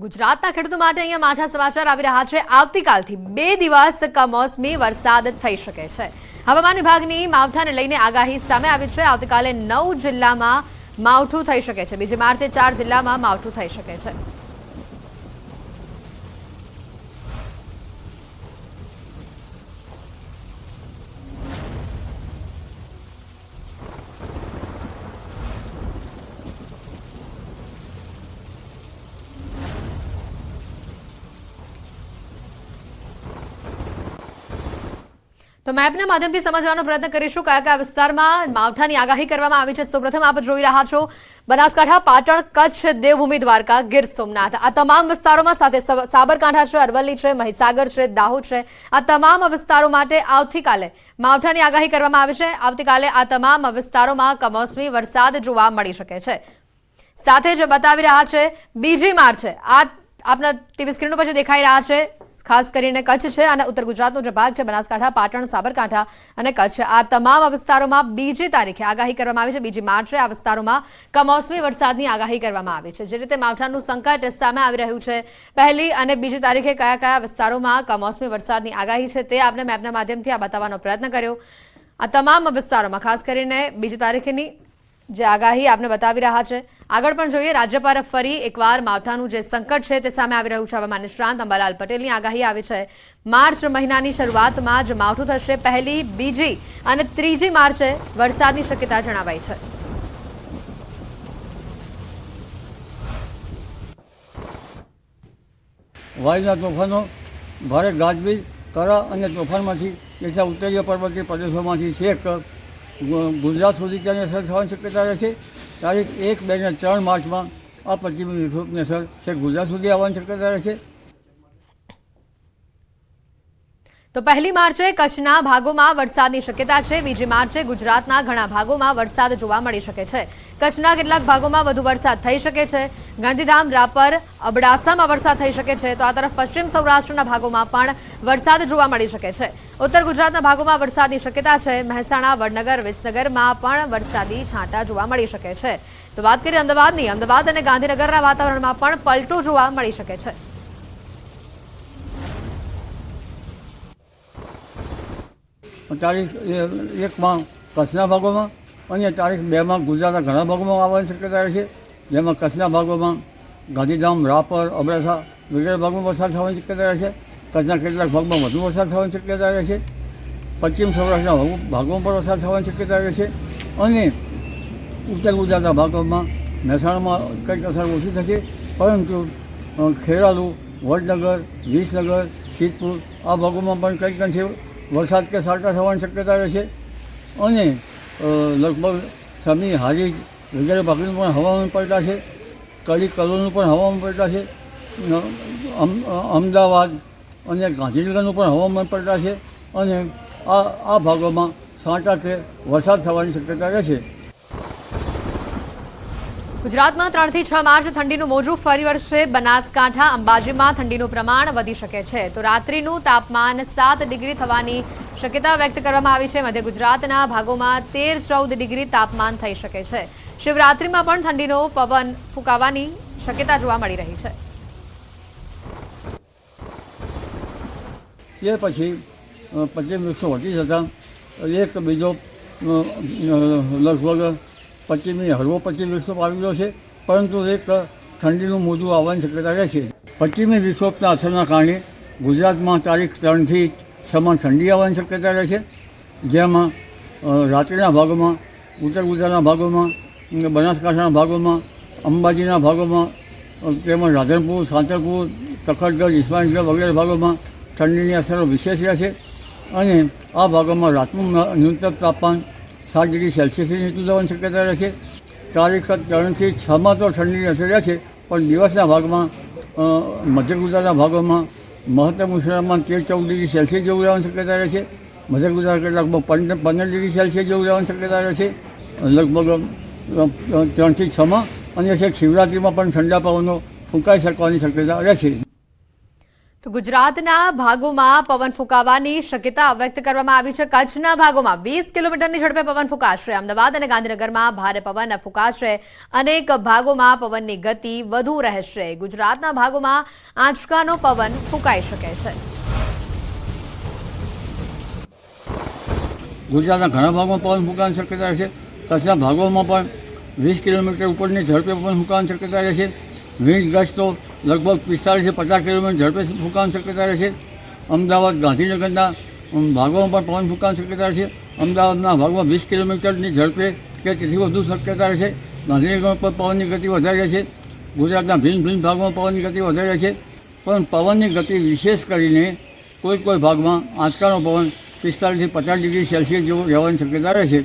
ગુજરાતના ખેડૂતો માટે અહીંયા માઠા સમાચાર આવી રહ્યા છે। આવતીકાલથી 2 દિવસ કમોસમી વરસાદ થઈ શકે છે। હવામાન વિભાગની માવઠાને લઈને આગાહી સામે આવી છે। આવતીકાલે 9 જિલ્લામાં માવઠું થઈ શકે છે। બીજી માર્ચે 4 જિલ્લામાં માવઠું થઈ શકે છે। तो मैपના માધ્યમથી સમજવાનો પ્રયત્ન કરીશું કયા કયા વિસ્તારમાં માવઠાની આગાહી કરવામાં આવી છે। સૌપ્રથમ આપ જોઈ રહ્યા છો બનાસકાંઠા, પાટણ, કચ્છ, દેવભૂમિ, દ્વારકા, ગીર સોમનાથ આ તમામ વિસ્તારોમાં સાથે સાબરકાંઠા છે, અરવલ્લી છે, મહીસાગર છે, દાહોદ છે આ તમામ વિસ્તારો માટે આવતીકાલે માવઠાની આગાહી કરવામાં આવી છે। આવતીકાલે આ તમામ વિસ્તારોમાં કમોસમી વરસાદ જોવા મળી શકે છે। સાથે જ બતાવી રહ્યા છે બીજી માર્ચે આ આપના ટીવી સ્ક્રીન ઉપર જે દેખાઈ રહ્યા છે ખાસ કરીને કચ્છ છે અને ઉત્તર ગુજરાતનો જે ભાગ છે બનાસકાંઠા, પાટણ, સાબરકાંઠા અને કચ્છ આ તમામ વિસ્તારોમાં બીજી તારીખે આગાહી કરવામાં આવી છે। બીજી માર્ચે આ વિસ્તારોમાં કમોસમી વરસાદની આગાહી કરવામાં આવી છે। જે રીતે માવઠાનું સંકટ સામે આવી રહ્યું છે, પહેલી અને બીજી તારીખે કયા કયા વિસ્તારોમાં કમોસમી વરસાદની આગાહી છે તે આપણે મેપના માધ્યમથી આ બતાવવાનો પ્રયત્ન કર્યો। આ તમામ વિસ્તારોમાં ખાસ કરીને બીજી તારીખની જે આગાહી આપને બતાવી રહ્યા છે। આગળ પણ જોઈએ રાજ્ય પર ફરી એકવાર માવઠાનું જે સંકટ છે તે સામે આવી રહ્યું છે। હવામાન નિષ્ણાંત અંબાલાલ પટેલની આગાહી આવી છે માર્ચ મહિનાની શરૂઆતમાં જ માવઠું થશે। પહેલી, બીજી અને ત્રીજી માર્ચે વરસાદની શક્યતા જણાવાઈ છે। વાયુના તોફાનો ભારે ગાજવીજ, કરા અને તોફાનમાંથી દેશના ઉત્તરીય પર્વતીય પ્રદેશોમાંથી છેક ગુજરાત સુધી તેની અસર થવાની શક્યતા રહેશે। તારીખ 1, 2 અને 3 માર્ચમાં આ પશ્ચિમી વિક્ષોભની અસર છેક ગુજરાત સુધી આવવાની શક્યતા રહેશે। તો પહેલી માર્ચે કચ્છના ભાગોમાં વરસાદની શક્યતા છે। બીજી માર્ચે ગુજરાતના ઘણા ભાગોમાં વરસાદ જોવા મળી શકે છે। કચ્છના કેટલાક ભાગોમાં વધુ વરસાદ થઈ શકે છે। ગાંધીધામ, રાપર, અબડાસામાં વરસાદ થઈ શકે છે। તો આ તરફ પશ્ચિમ સૌરાષ્ટ્રના ભાગોમાં પણ વરસાદ જોવા મળી શકે છે। ઉત્તર ગુજરાતના ભાગોમાં વરસાદની શક્યતા છે। મહેસાણા, વડનગર, વિસનગરમાં પણ વરસાદી છાંટા જોવા મળી શકે છે। તો વાત કરીએ અમદાવાદની, અમદાવાદ અને ગાંધીનગરના વાતાવરણમાં પણ પલટો જોવા મળી શકે છે। તારીખ 1માં કચ્છના ભાગોમાં અને તારીખ 2માં ગુજરાતના ઘણા ભાગોમાં આવવાની શક્યતા રહેશે। જેમાં કચ્છના ભાગોમાં ગાંધીધામ, રાપર, અબડાસા વગેરે ભાગોમાં વરસાદ થવાની શક્યતા રહેશે। કચ્છના કેટલાક ભાગમાં વધુ વરસાદ થવાની શક્યતા રહેશે। પશ્ચિમ સૌરાષ્ટ્રના ભાગોમાં પણ વરસાદ થવાની શક્યતા રહેશે અને ઉત્તર ગુજરાતના ભાગોમાં મહેસાણામાં કંઈક અસર ઓછી થશે, પરંતુ ખેરાલુ, વડનગર, વિસનગર, સિદ્ધપુર આ ભાગોમાં પણ કંઈક અંશે વરસાદ કે સાટા થવાની શક્યતા રહેશે અને લગભગ સમી, હારીજ વગેરે ભાગનું પણ હવામાન પલટાશે। કડી, કલોલનું પણ હવામાન પલટાશે। અમદાવાદ અને ગાંધીનગરનું પણ હવામાન પલટાશે અને આ ભાગોમાં સાટા કે વરસાદ થવાની શક્યતા રહેશે। ગુજરાતમાં 3 થી 6 માર્ચ ઠંડીનું મોજું ફરી વળશે। બનાસકાંઠા, અંબાજીમાં ઠંડીનું પ્રમાણ વધી શકે છે। તો રાત્રિનું તાપમાન 7 ડિગ્રી થવાની શક્યતા વ્યક્ત કરવામાં આવી છે। મધ્ય ગુજરાતના ભાગોમાં 13-14 ડિગ્રી તાપમાન થઈ શકે છે। શિવરાત્રીમાં પણ ઠંડીનો પવન ફૂંકાવાની શક્યતા જોવા મળી રહી છે। તે પછી પશ્ચિમ વિક્ષોભ વધી જતાં એક બીજો લગભગ પશ્ચિમી હળવો પશ્ચિમ વિક્ષોભ આવી ગયો છે, પરંતુ એક ઠંડીનું મોજું આવવાની શક્યતા રહેશે। પશ્ચિમી વિક્ષોભના અસરના કારણે ગુજરાતમાં તારીખ 3 થી 6માં ઠંડી આવવાની શક્યતા રહેશે। જેમાં રાત્રિના ભાગોમાં ઉત્તર ગુજરાતના ભાગોમાં, બનાસકાંઠાના ભાગોમાં, અંબાજીના ભાગોમાં તેમજ રાધનપુર, સાંતરપુર, તખતગઢ, ઇસ્માઇલગઢ વગેરે ભાગોમાં ઠંડીની અસરો વિશેષ રહેશે અને આ ભાગોમાં રાતનું ન્યૂનતમ તાપમાન 7 ડિગ્રી સેલ્સિયસની નીચું જવાની શક્યતા રહેશે। તારીખ 3 થી 6માં તો ઠંડીની અસર રહેશે, પણ દિવસના ભાગમાં મધ્ય ગુજરાતના ભાગોમાં મહત્તમ ઉષ્ણતામાન 13-14 ડિગ્રી સેલ્સિયસ જેવું રહેવાની શક્યતા રહેશે। મધ્ય ગુજરાત કેટલાકમાં 15 ડિગ્રી સેલ્સિયસ જેવું રહેવાની શક્યતા રહેશે લગભગ 3 થી 6માં અને છેક શિવરાત્રિમાં પણ ઠંડા પવનો ફૂંકાઈ શકવાની શક્યતા રહેશે। તો ગુજરાતના ભાગોમાં પવન ફૂંકાવાની શક્યતા વ્યક્ત કરવામાં આવી છે. કચ્છના ભાગોમાં 20 કિલોમીટરની ઝડપે પવન ફૂંકાશે. અમદાવાદ અને ગાંધીનગરમાં ભારે પવન ફૂંકાશે. અનેક ભાગોમાં પવનની ગતિ વધુ રહેશે. ગુજરાતના ભાગોમાં આંચકાનો પવન ફૂંકાઈ શકે છે. ગુજરાતના ઘણા ભાગોમાં પવન ફૂંકાવાની શક્યતા રહેશે. કચ્છના ભાગોમાં પણ 20 કિલોમીટર ઉપરની ઝડપે પવન ફૂંકાવાની શક્યતા રહેશે. વિન્ડ ગસ્ટ તો લગભગ 45 થી 50 કિલોમીટર ઝડપે ફૂંકાવાની શક્યતા રહેશે. અમદાવાદ ગાંધીનગરના ભાગોમાં પણ પવન ફૂંકાવાની શક્યતા રહેશે. અમદાવાદના ભાગમાં 20 કિલોમીટરની ઝડપે કે તેથી વધુ શક્યતા રહેશે. ગાંધીનગરમાં પણ પવનની ગતિ વધારે રહેશે. ગુજરાતના ભિન્ન ભિન્ન ભાગમાં પવનની ગતિ વધારે રહેશે. પણ પવનની ગતિ વિશેષ કરીને કોઈ ભાગમાં આંચકાનો પવન 45 થી 50 ડિગ્રી સેલ્સિયસ જેવો રહેવાની શક્યતા રહેશે.